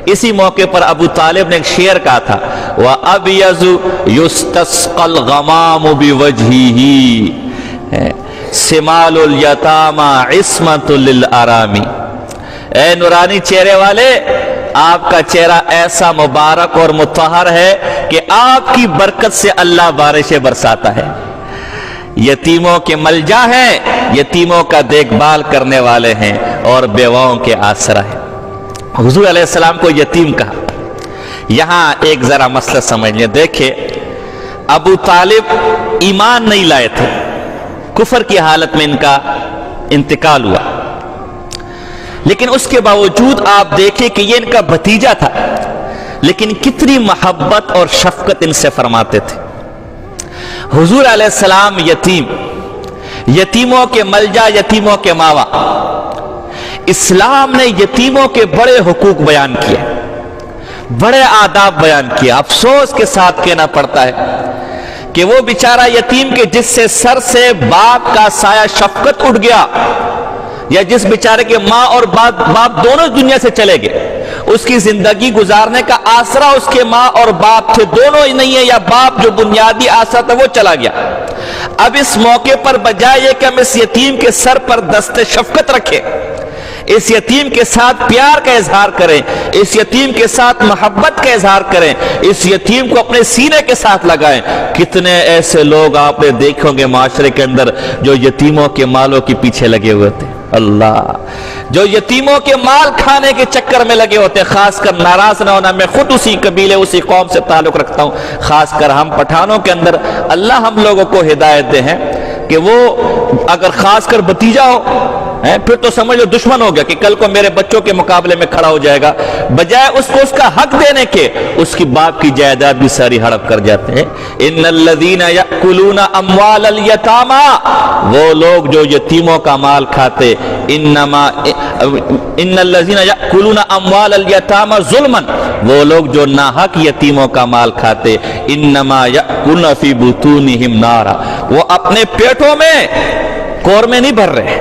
इसी मौके पर अबू तालिब ने एक शेर कहा था, व अबयज़ु युस्तस्क़ल ग़मामु बिवजहिही सिमालुल यतामा इस्मतुल लिल अरामी। ए नूरानी चेहरे वाले, आपका चेहरा ऐसा मुबारक और मुतहर है कि आपकी बरकत से अल्लाह बारिशें बरसाता है। यतीमों के मलजा हैं, यतीमों का देखभाल करने वाले हैं और बेवाओं के आसरा है। हुजूर अलैहिस्सलाम को यतीम कहा। यहां एक जरा मसला समझ लें। देखिए, अबू तालिब ईमान नहीं लाए थे, कुफर की हालत में इनका इंतकाल हुआ, लेकिन उसके बावजूद आप देखें कि ये इनका भतीजा था, लेकिन कितनी मोहब्बत और शफकत इनसे फरमाते थे। हुजूर अलैहिस्सलाम यतीम, यतीमों के मलजा, यतीमों के मावा। इस्लाम ने यतीमों के बड़े हुकूक बयान किए, बड़े आदाब बयान किए। अफसोस के साथ कहना पड़ता है कि वो बेचारा यतीम के जिससे सर से बाप का साया शफकत उठ गया, या जिस बेचारे के माँ और बाप दोनों दुनिया से चले गए, उसकी जिंदगी गुजारने का आसरा उसके माँ और बाप थे, दोनों ही नहीं है, या बाप जो बुनियादी आसरा था वो चला गया। अब इस मौके पर बजाय ये कि हम इस यतीम के सर पर दस्ते शफकत रखें, इस यतीम के साथ प्यार का इजहार करें, इस यतीम के साथ मोहब्बत का इजहार करें, इस यतीम को अपने सीने के साथ लगाएं। कितने ऐसे लोग आपने देखे होंगे माशरे के अंदर जो यतीमों के मालों के पीछे लगे हुए थे। अल्लाह, जो यतीमों के माल खाने के चक्कर में लगे होते। खासकर नाराज ना होना, मैं खुद उसी कबीले, उसी कौम से ताल्लुक रखता हूं। खासकर हम पठानों के अंदर अल्लाह हम लोगों को हिदायत दे हैं कि वो अगर खासकर भतीजा हो फिर तो समझ लो दुश्मन हो गया कि कल को मेरे बच्चों के मुकाबले में खड़ा हो जाएगा। बजाय उसको उसका हक देने के, उसकी बाप की जायदाद भी सारी हड़प कर जाते हैं। इन्नल्लज़ीना यअकुलूना अम्वालल यतामा, वो लोग जो यतीमों का माल खाते, इन्नल्लज़ीना यअकुलूना अम्वालल यतामा ज़ुल्मन, वो लोग जो नाहक यतीमों का माल खाते, इन्नमा यअकुलूना फी बुतूनिहिम नारा, वो अपने पेटों में कौरमे नहीं भर रहे,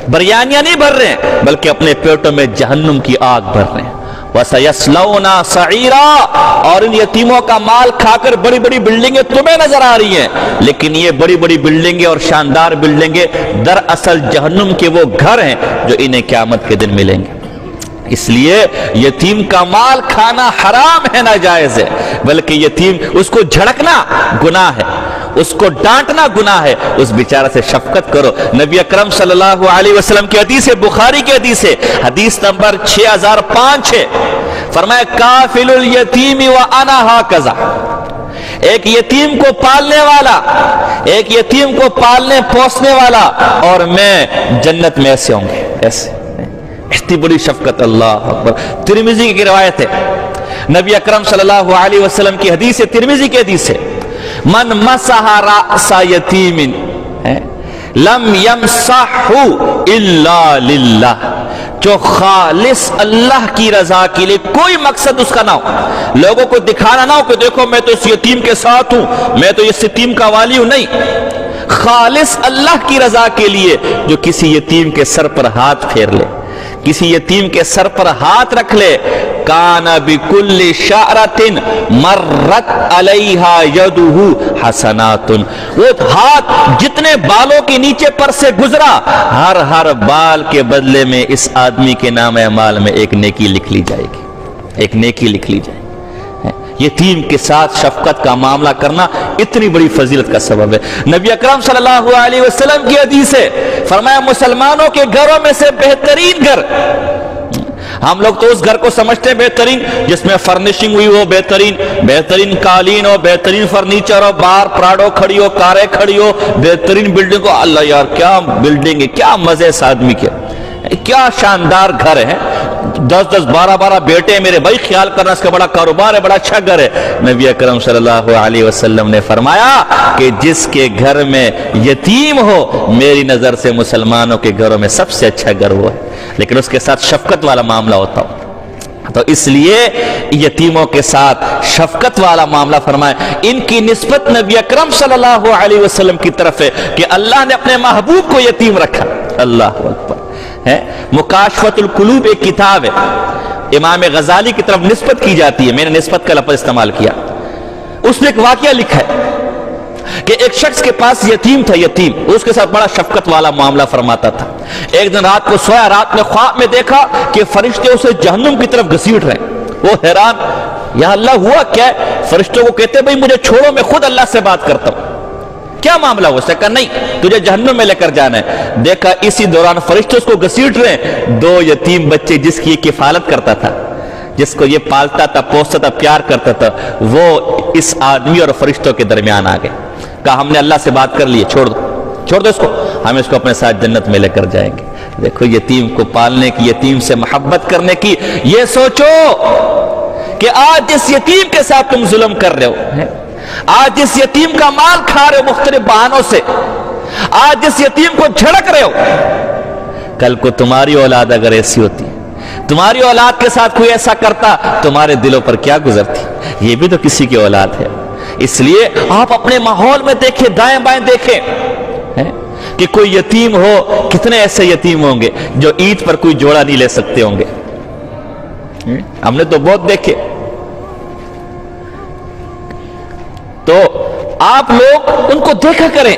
बिरयानियां नहीं भर रहे हैं, बल्कि अपने पेटों में जहन्नुम की आग भर रहे हैं। वसयस्लौना सईरा, और इन यतीमों का माल खाकर बड़ी बड़ी बिल्डिंगें तुम्हें नजर आ रही हैं, लेकिन ये बड़ी बड़ी बिल्डिंगें और शानदार बिल्डिंगें दरअसल जहन्नुम के वो घर हैं जो इन्हें क़यामत के दिन मिलेंगे। इसलिए यतीम का माल खाना हराम है, नाजायज है, बल्कि यतीम उसको झड़कना गुनाह है, उसको डांटना गुनाह है। उस बेचारा से शफकत करो। नबी अकरम सल्लल्लाहु अलैहि वसल्लम की हदीस है, बुखारी की हदीस है, हदीस नंबर 6005 है। फरमाया काफिलुल यतीमी व अना हाकज़ा, एक यतीम को पालने वाला, एक यतीम को पालने पोसने वाला और मैं जन्नत में ऐसे होंगे, ऐसे। इतनी बड़ी शफकत, अल्लाह अकबर। तिरमिजी की रिवायत है, नबी अकरम सल्लल्लाहु अलैहि वसल्लम की हदीस है, तिरमिजी की हदीस है, मन मसहा रासा यतीमिन लम यमसहु इल्ला लिल्लाह, जो खालिस अल्लाह की रजा के लिए, कोई मकसद उसका ना हो, लोगों को दिखाना ना हो कि देखो मैं तो इस यतीम के साथ हूं, मैं तो इस यतीम का वाली हूं, नहीं, खालिस अल्लाह की रजा के लिए जो किसी यतीम के सर पर हाथ फेर ले, किसी यतीम के सर पर हाथ रख ले, काना बिकुल्ली शारतिन मर्रत अलैहा यदुहु हसनातुन, वो हाथ जितने बालों के नीचे पर से गुजरा, हर हर बाल के बदले में इस आदमी के नाम अमाल में एक नेकी लिख ली जाएगी, एक नेकी लिख ली जाएगी। यतीम के साथ शफकत का मामला करना इतनी बड़ी फजीलत का सबब है। नबी अकरम सल्लल्लाहु अलैहि वसल्लम की हदीस है, फरमाया मुसलमानों के घरों में से बेहतरीन घर, हम लोग तो उस घर को समझते हैं बेहतरीन जिसमें फर्निशिंग हुई हो, बेहतरीन बेहतरीन कालीन हो, बेहतरीन फर्नीचर हो, बाहर प्राडो खड़ी हो, कारें खड़ी हो, बेहतरीन बिल्डिंग हो। अल्लाह यार क्या बिल्डिंग है, क्या मजे इस आदमी के, क्या शानदार घर है, 10-10 12-12 बेटे मेरे भाई, ख्याल करना, इसका बड़ा कारोबार है, बड़ा अच्छा घर है। नबी अकरम सल्लल्लाहु अलैहि वसल्लम ने फरमाया कि जिसके घर में यतीम हो, मेरी नजर से मुसलमानों के घरों में सबसे अच्छा घर वो है, लेकिन उसके साथ शफकत वाला मामला होता हो। तो इसलिए यतीमों के साथ शफकत वाला मामला फरमाया। इनकी निस्बत नबी अकरम सल्लल्लाहु अलैहि वसल्लम की तरफ है कि अल्लाह ने अपने महबूब को यतीम रखा। अल्लाह अकबर है। मुकाशफतुल कुलूब एक किताब है, امام غزالی کی طرف نسبت کی جاتی ہے، میں نے نسبت کا لفظ استعمال کیا، اس نے ایک واقعہ لکھا ہے کہ ایک شخص کے پاس یتیم تھا، یتیم اس کے ساتھ بڑا شفقت والا معاملہ فرماتا تھا۔ ایک دن رات کو سویا، رات میں خواب میں دیکھا کہ فرشتے اسے جہنم کی طرف گھسیٹ رہے ہیں۔ وہ حیران، یا اللہ ہوا کیا ہے؟ فرشتوں کو کہتے بھئی مجھے چھوڑو، میں خود اللہ سے بات کرتا ہوں۔ کیا معاملہ ہو؟ اس نے کہا نہیں، تجھے جہنم میں لے کر جانا ہے۔ دیکھا اسی دوران فرشتے اس کو گھسیٹ رہے ہیں، دو یتیم بچے جس کی یہ کفالت کرتا تھا، جس کو یہ پالتا تھا، پوستا تھا، پیار کرتا تھا، وہ اس آدمی اور فرشتوں کے درمیان آ گئے۔ کہا ہم نے اللہ سے بات کر لی، چھوڑ دو اس کو، ہم اس کو اپنے ساتھ جنت میں لے کر جائیں گے۔ دیکھو یتیم کو پالنے کی، یتیم سے محبت کرنے کی، یہ سوچو کہ آج جس یتیم کے ساتھ تم ظلم کر رہے ہو، آج جس یتیم کا مال کھا رہے ہو مختلف بہانوں سے، آج جس یتیم کو جھڑک رہے ہو، کل کو تمہاری اولاد اگر ایسی ہوتی، تمہاری اولاد کے ساتھ کوئی ایسا کرتا، تمہارے دلوں پر کیا گزرتی؟ یہ بھی تو کسی کی اولاد ہے۔ اس لیے آپ اپنے ماحول میں دیکھیں، دائیں بائیں دیکھیں کہ کوئی یتیم ہو، کتنے ایسے یتیم ہوں گے جو عید پر کوئی جوڑا نہیں لے سکتے ہوں گے، ہم نے تو بہت دیکھے۔ تو آپ لوگ ان کو دیکھا کریں،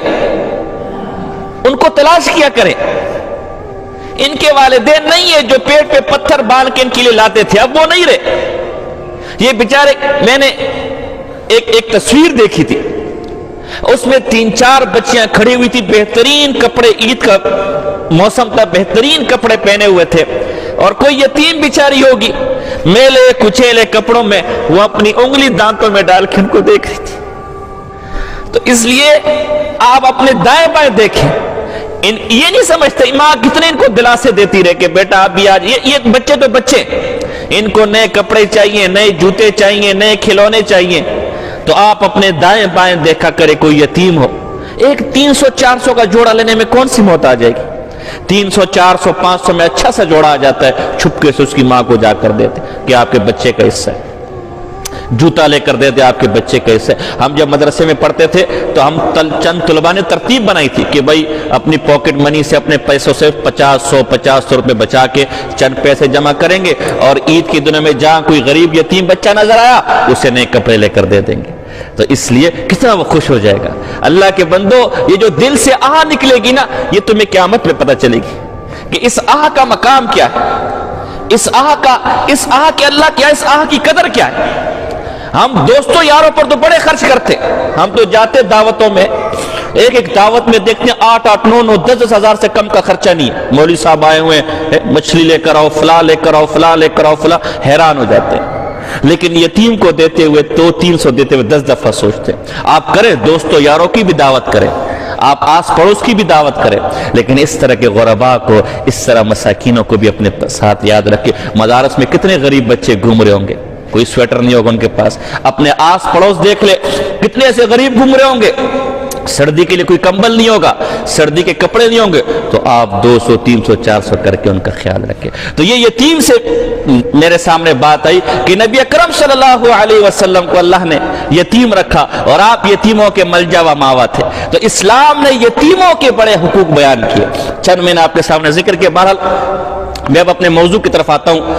ان کو تلاش کیا کریں۔ ان کے والدین نہیں ہے جو پیٹ پہ پتھر باندھ کے ان کے لیے لاتے تھے، اب وہ نہیں رہے۔ یہ بیچارے، میں نے ایک تصویر دیکھی تھی، اس میں 3-4 بچیاں کھڑی ہوئی تھی، بہترین کپڑے، عید کا موسم تھا، بہترین کپڑے پہنے ہوئے تھے، اور کوئی یتیم بیچاری ہوگی میلے کچیلے کپڑوں میں، وہ اپنی انگلی دانتوں میں ڈال کے ان کو دیکھ رہی تھی۔ تو اس لیے آپ اپنے دائیں بائیں دیکھیں، یہ نہیں سمجھتے ماں کتنے ان کو دلاسے دیتی رہے کہ بیٹا آپ بھی آج، یہ بچے تو بچے، ان کو نئے کپڑے چاہیے، نئے جوتے چاہیے، نئے کھلونے چاہیے۔ تو آپ اپنے دائیں بائیں دیکھا کرے کوئی یتیم ہو، ایک 300-400 کا جوڑا لینے میں کون سی موت آ جائے گی؟ 300 400 500 میں اچھا سا جوڑا آ جاتا ہے، چھپکے سے اس کی ماں کو جا کر دیتے کہ آپ کے بچے کا حصہ ہے، جوتا لے کر دیتے آپ کے بچے کا حصہ ہے۔ ہم جب مدرسے میں پڑھتے تھے تو ہم چند طلباء نے ترتیب بنائی تھی کہ بھائی اپنی پاکٹ منی سے، اپنے پیسوں سے 50-100 روپے بچا کے چند پیسے جمع کریں گے، اور عید کے دنوں میں جہاں کوئی غریب یتیم بچہ نظر آیا اسے نئے کپڑے لے کر دے دیں گے۔ تو اس لیے کتنا وہ خوش ہو جائے گا۔ اللہ کے بندو، یہ جو دل سے آہ نکلے گی نا، یہ تمہیں قیامت میں پتہ چلے گی کہ اس آہ کا مقام کیا ہے، اس آہ کے اللہ کیا، اس آہ کی قدر کیا ہے۔ ہم دوستوں یاروں پر تو بڑے خرچ کرتے، ہم تو جاتے دعوتوں میں، ایک دعوت میں دیکھتے ہیں 8-8 9 10 ہزار سے کم کا خرچہ نہیں ہے۔ مولوی صاحب آئے ہوئے ہیں، مچھلی لے کر آؤ، فلاں لے کر آؤ، فلاں لے کر آؤ، فلاں، حیران ہو جاتے ہیں۔ لیکن یتیم کو دیتے ہوئے 200-300 دیتے ہوئے 10 دفعہ سوچتے ہیں۔ آپ کریں، دوستوں یاروں کی بھی دعوت کریں، آپ آس پڑوس کی بھی دعوت کریں، لیکن اس طرح کے غرباء کو، اس طرح مساکینوں کو بھی اپنے ساتھ یاد رکھیں۔ مدارس میں کتنے غریب بچے گھوم رہے ہوں گے، کوئی سویٹر نہیں ہوگا ان کے پاس، اپنے آس پڑوس دیکھ لے، کتنے ایسے غریب گھوم رہے ہوں گے، سردی کے لیے کوئی کمبل نہیں ہوگا، سردی کے کپڑے نہیں ہوں گے، تو آپ 200-300-400 کر کے ان کا خیال رکھیں۔ تو یہ یتیم سے میرے سامنے بات آئی کہ نبی اکرم صلی اللہ علیہ وسلم کو اللہ نے یتیم رکھا، اور آپ یتیموں کے ملجا و ماوا تھے۔ تو اسلام نے یتیموں کے بڑے حقوق بیان کیے، چند میں نے آپ کے سامنے ذکر کیا۔ بہرحال میں اب اپنے موضوع کی طرف آتا ہوں۔